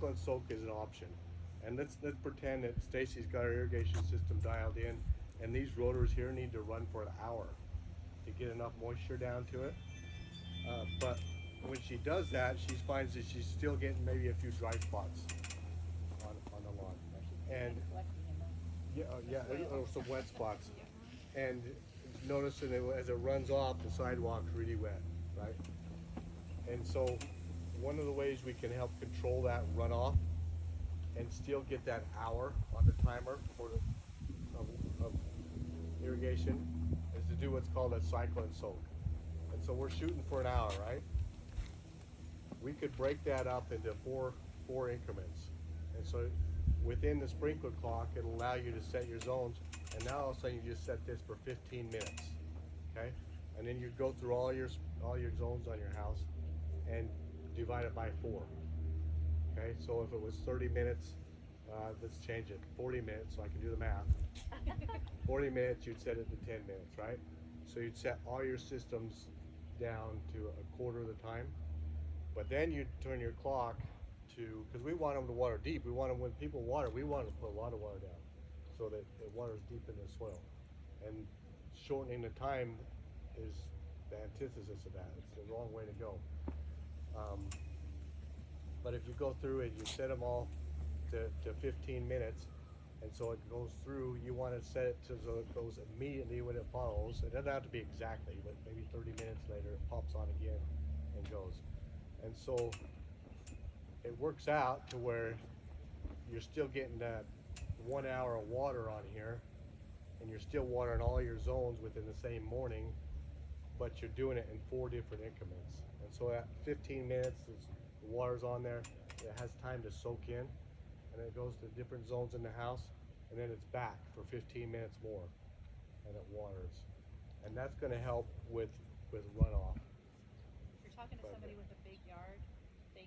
and soak is an option. And let's pretend that Stacy's got her irrigation system dialed in, and these rotors here need to run for an hour to get enough moisture down to it. But when she does that, she finds that she's still getting maybe a few dry spots on the lawn, and yeah, or some wet spots. And noticing that as it runs off, the sidewalk's really wet, right? And so, one of the ways we can help control that runoff and still get that hour on the timer for of irrigation is to do what's called a cycle and soak. And so we're shooting for an hour, right? We could break that up into four increments. And so within the sprinkler clock, it'll allow you to set your zones. And now all of a sudden you just set this for 15 minutes, okay? And then you go through all your zones on your house and divide it by 4. Okay, so if it was 30 minutes, let's change it. 40 minutes, so I can do the math. 40 minutes, you'd set it to 10 minutes, right? So you'd set all your systems down to a quarter of the time. But then you'd turn your clock to, because we want them to water deep. We want them, when people water, we want them to put a lot of water down so that it waters deep in the soil. And shortening the time is the antithesis of that. It's the wrong way to go. But if you go through it, you set them all to 15 minutes, and so it goes through. You want to set it to so it goes immediately when it follows. It doesn't have to be exactly, but maybe 30 minutes later it pops on again and goes. And so it works out to where you're still getting that 1 hour of water on here, and you're still watering all your zones within the same morning, but you're doing it in 4 different increments. And so at 15 minutes, the water's on there, it has time to soak in, and it goes to different zones in the house, and then it's back for 15 minutes more, and it waters. And that's gonna help with runoff.